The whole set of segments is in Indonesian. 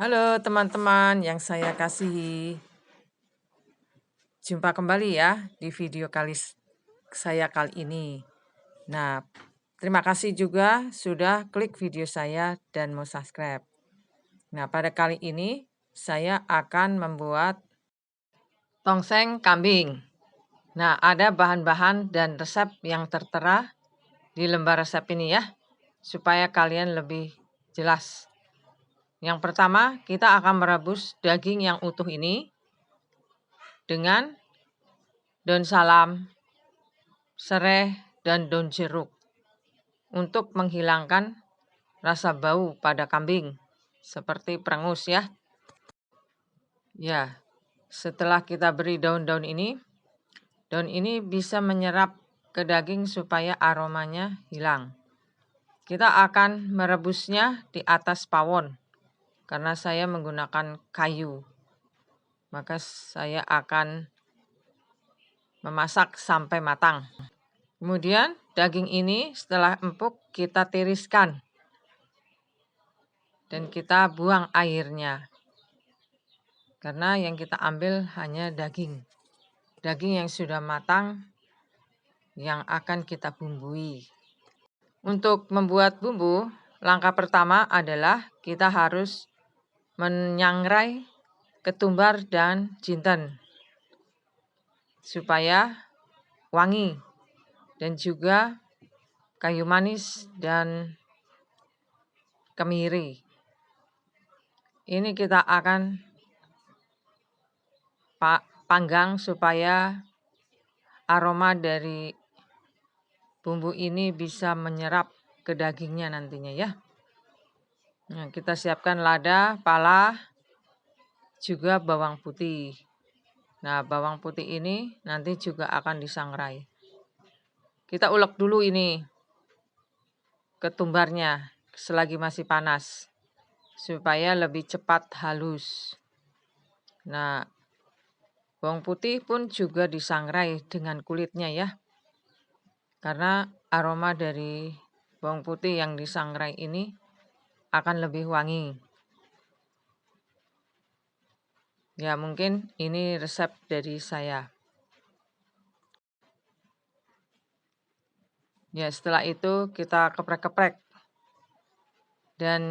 Halo teman-teman yang saya kasihi. Jumpa kembali ya di video saya kali ini. Nah, terima kasih juga sudah klik video saya dan mau subscribe. Nah, pada kali ini saya akan membuat tongseng kambing. Nah, ada bahan-bahan dan resep yang tertera di lembar resep ini ya, supaya kalian lebih jelas. Yang pertama, kita akan merebus daging yang utuh ini dengan daun salam, serai, dan daun jeruk untuk menghilangkan rasa bau pada kambing seperti perengus ya. Ya, setelah kita beri daun-daun ini, daun ini bisa menyerap ke daging supaya aromanya hilang. Kita akan merebusnya di atas pawon karena saya menggunakan kayu. Maka saya akan memasak sampai matang. Kemudian daging ini setelah empuk kita tiriskan dan kita buang airnya. Karena yang kita ambil hanya daging. Daging yang sudah matang yang akan kita bumbui. Untuk membuat bumbu, langkah pertama adalah kita harus menyangrai ketumbar dan jinten supaya wangi, dan juga kayu manis dan kemiri. Ini kita akan panggang supaya aroma dari bumbu ini bisa menyerap ke dagingnya nantinya ya. Nah, kita siapkan lada, pala, juga bawang putih. Nah, bawang putih ini nanti juga akan disangrai. Kita ulek dulu ini ketumbarnya selagi masih panas supaya lebih cepat halus. Nah, bawang putih pun juga disangrai dengan kulitnya ya. Karena aroma dari bawang putih yang disangrai ini akan lebih wangi. Ya, mungkin ini resep dari saya. Ya, setelah itu kita keprek-keprek. Dan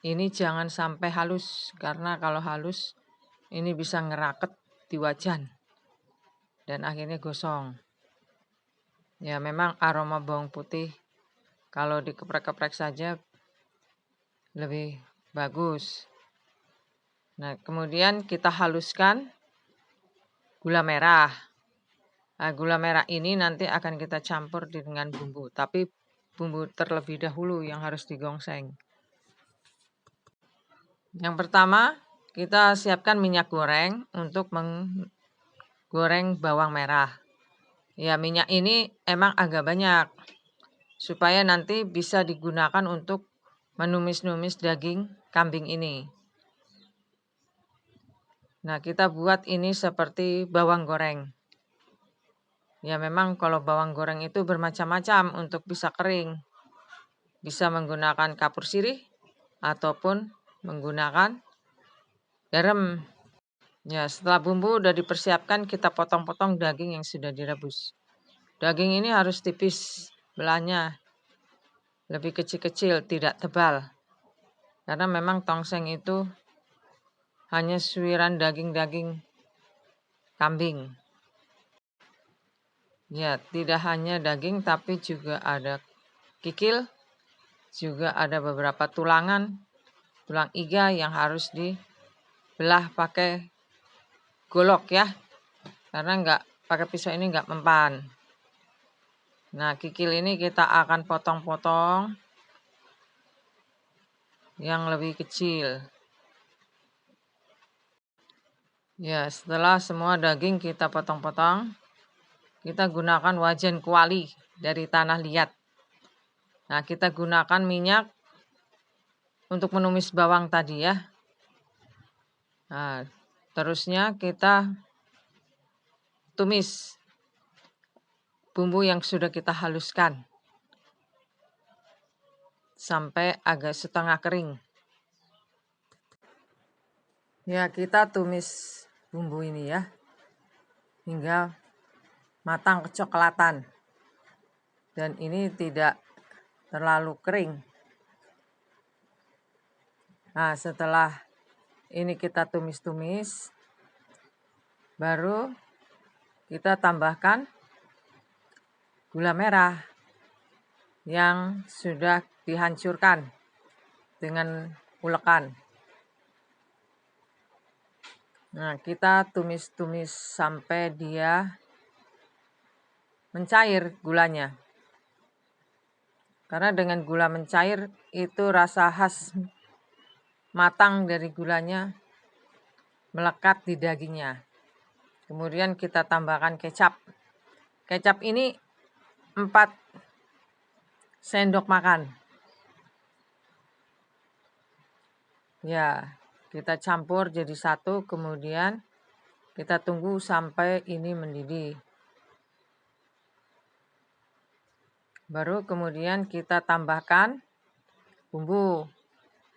ini jangan sampai halus, karena kalau halus ini bisa ngeraket di wajan dan akhirnya gosong. Ya, memang aroma bawang putih kalau dikeprek-keprek saja lebih bagus. Nah, kemudian kita haluskan gula merah. Nah, gula merah ini nanti akan kita campur dengan bumbu, tapi bumbu terlebih dahulu yang harus digongseng. Yang pertama, kita siapkan minyak goreng untuk menggoreng bawang merah. Ya, minyak ini emang agak banyak, supaya nanti bisa digunakan untuk menumis-numis daging kambing ini. Nah, kita buat ini seperti bawang goreng. Ya, memang kalau bawang goreng itu bermacam-macam untuk bisa kering. Bisa menggunakan kapur sirih ataupun menggunakan garam. Ya, setelah bumbu udah dipersiapkan, kita potong-potong daging yang sudah direbus. Daging ini harus tipis belahnya, lebih kecil-kecil, tidak tebal. Karena memang tongseng itu hanya suiran daging-daging kambing. Ya, tidak hanya daging tapi juga ada kikil, juga ada beberapa tulang iga yang harus dibelah pakai golok ya. Karena pakai pisau ini enggak mempan. Nah, kikil ini kita akan potong-potong yang lebih kecil. Ya, setelah semua daging kita potong-potong, kita gunakan wajan kuali dari tanah liat. Nah, kita gunakan minyak untuk menumis bawang tadi ya. Nah, terusnya kita tumis bumbu yang sudah kita haluskan sampai agak setengah kering. Ya, kita tumis bumbu ini ya hingga matang kecoklatan. Dan ini tidak terlalu kering. Nah, setelah ini kita tumis-tumis, baru kita tambahkan gula merah yang sudah dihancurkan dengan ulekan. Nah, kita tumis-tumis sampai dia mencair gulanya. Karena dengan gula mencair itu rasa khas matang dari gulanya melekat di dagingnya. Kemudian kita tambahkan kecap. Kecap ini 4 sendok makan. Ya, kita campur jadi satu, kemudian kita tunggu sampai ini mendidih. Baru kemudian kita tambahkan bumbu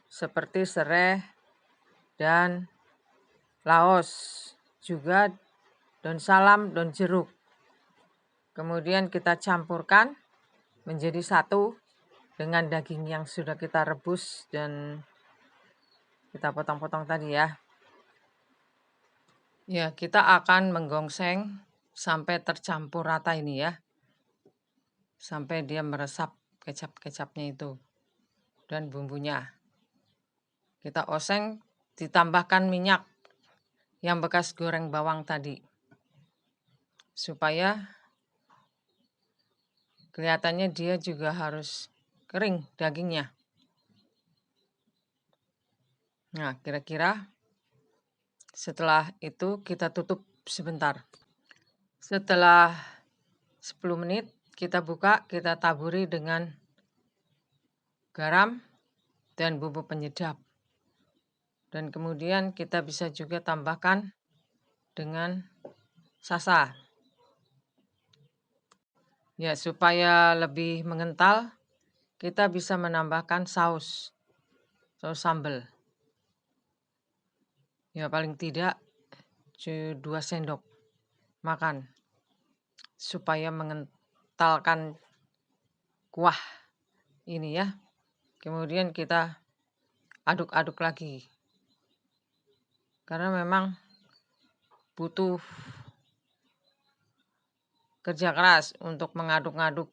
seperti serai dan laos, juga daun salam, daun jeruk. Kemudian kita campurkan menjadi satu dengan daging yang sudah kita rebus dan kita potong-potong tadi ya. Ya, kita akan menggongseng sampai tercampur rata ini ya. Sampai dia meresap kecap-kecapnya itu dan bumbunya. Kita oseng, ditambahkan minyak yang bekas goreng bawang tadi. Supaya kelihatannya dia juga harus kering dagingnya. Nah, kira-kira setelah itu kita tutup sebentar. Setelah 10 menit kita buka, kita taburi dengan garam dan bumbu penyedap. Dan kemudian kita bisa juga tambahkan dengan sasa. Ya, supaya lebih mengental, kita bisa menambahkan saus sambal. Ya, paling tidak 2 sendok makan. Supaya mengentalkan kuah ini ya. Kemudian kita aduk-aduk lagi. Karena memang butuh kerja keras untuk mengaduk-aduk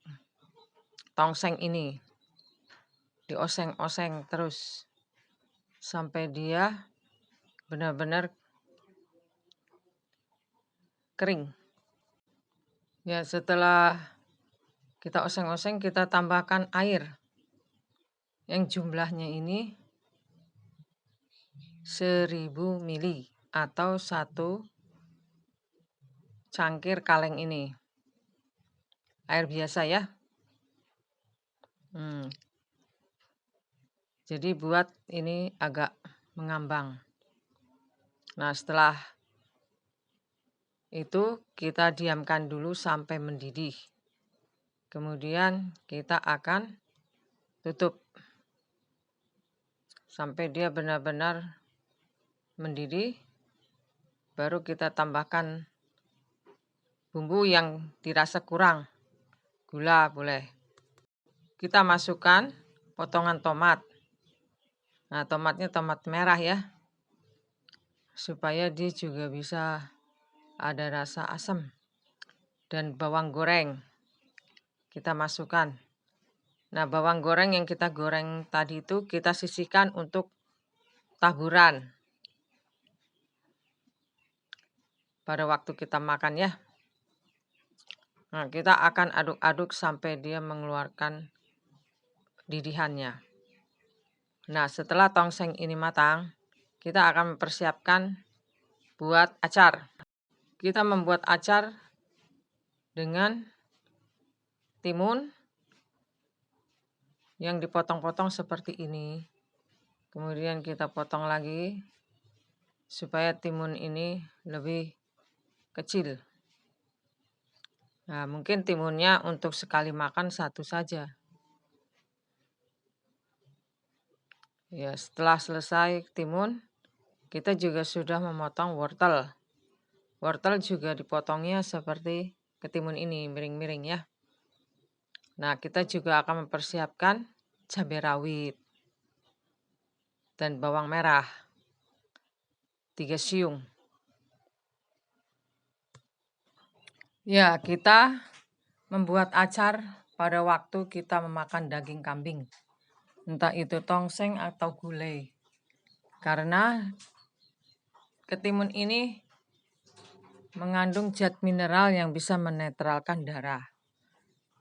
tongseng ini. Dioseng-oseng terus sampai dia benar-benar kering. Ya, setelah kita oseng-oseng, kita tambahkan air yang jumlahnya ini 1000 ml atau 1 cangkir kaleng ini. Air biasa ya. Jadi buat ini agak mengambang. Nah, setelah itu kita diamkan dulu sampai mendidih. Kemudian kita akan tutup sampai dia benar-benar mendidih. Baru kita tambahkan bumbu yang dirasa kurang. Gula boleh. Kita masukkan potongan tomat. Nah, tomatnya tomat merah ya. Supaya dia juga bisa ada rasa asam. Dan bawang goreng kita masukkan. Nah, bawang goreng yang kita goreng tadi itu kita sisihkan untuk taburan pada waktu kita makan ya. Nah, kita akan aduk-aduk sampai dia mengeluarkan didihannya. Nah, setelah tongseng ini matang, kita akan mempersiapkan buat acar. Kita membuat acar dengan timun yang dipotong-potong seperti ini. Kemudian kita potong lagi supaya timun ini lebih kecil. Nah, mungkin timunnya untuk sekali makan 1 saja. Ya, setelah selesai timun, kita juga sudah memotong wortel. Wortel juga dipotongnya seperti ketimun ini, miring-miring ya. Nah, kita juga akan mempersiapkan cabai rawit dan bawang merah 3 siung. Ya, kita membuat acar pada waktu kita memakan daging kambing, entah itu tongseng atau gulai. Karena ketimun ini mengandung zat mineral yang bisa menetralkan darah.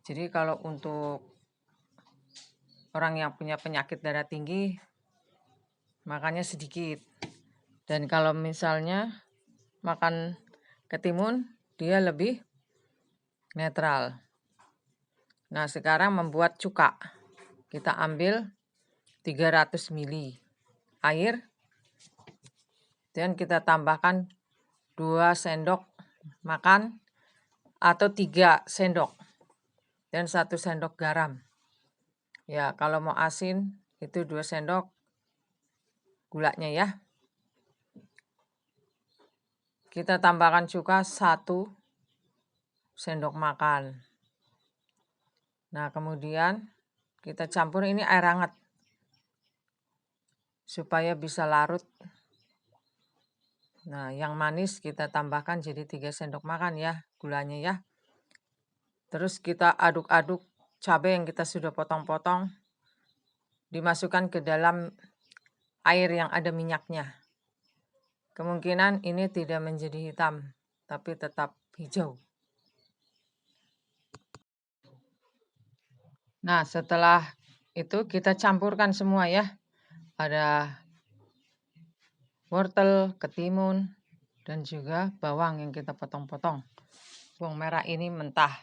Jadi kalau untuk orang yang punya penyakit darah tinggi, makannya sedikit. Dan kalau misalnya makan ketimun, dia lebih netral. Nah, sekarang membuat cuka. Kita ambil 300 ml air dan kita tambahkan 2 sendok makan atau 3 sendok dan 1 sendok garam. Ya, kalau mau asin itu 2 sendok gulanya ya. Kita tambahkan cuka 1 sendok makan. Nah, kemudian kita campur ini air hangat supaya bisa larut. Nah, yang manis kita tambahkan jadi 3 sendok makan ya, gulanya ya. Terus kita aduk-aduk cabai yang kita sudah potong-potong, dimasukkan ke dalam air yang ada minyaknya. Kemungkinan ini tidak menjadi hitam, tapi tetap hijau. Nah, setelah itu kita campurkan semua ya. Ada wortel, ketimun, dan juga bawang yang kita potong-potong. Bawang merah ini mentah.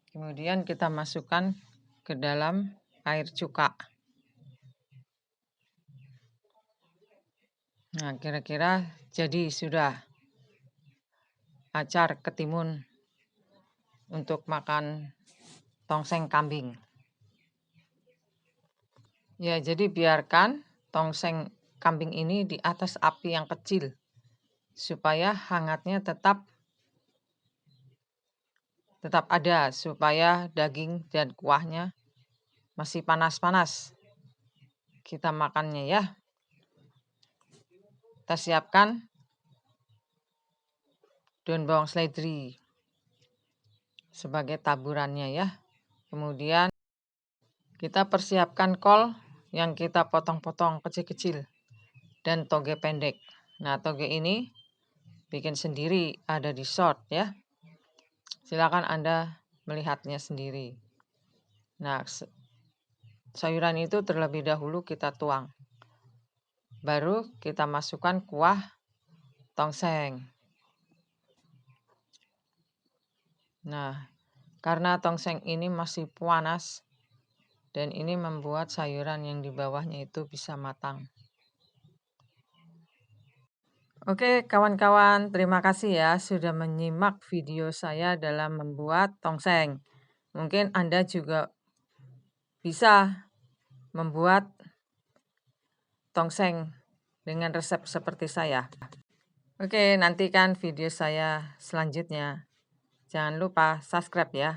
Kemudian kita masukkan ke dalam air cuka. Nah, kira-kira jadi sudah acar ketimun untuk makan tongseng kambing. Ya, jadi biarkan tongseng kambing ini di atas api yang kecil supaya hangatnya tetap ada, supaya daging dan kuahnya masih panas-panas. Kita makannya ya. Kita siapkan daun bawang seledri sebagai taburannya ya. Kemudian kita persiapkan kol yang kita potong-potong kecil-kecil dan toge pendek. Nah, toge ini bikin sendiri, ada di short ya. Silakan Anda melihatnya sendiri. Nah, sayuran itu terlebih dahulu kita tuang. Baru kita masukkan kuah tongseng. Nah, karena tongseng ini masih panas dan ini membuat sayuran yang di bawahnya itu bisa matang. Oke, kawan-kawan, terima kasih ya sudah menyimak video saya dalam membuat tongseng. Mungkin Anda juga bisa membuat tongseng dengan resep seperti saya. Oke, nantikan video saya selanjutnya. Jangan lupa subscribe ya.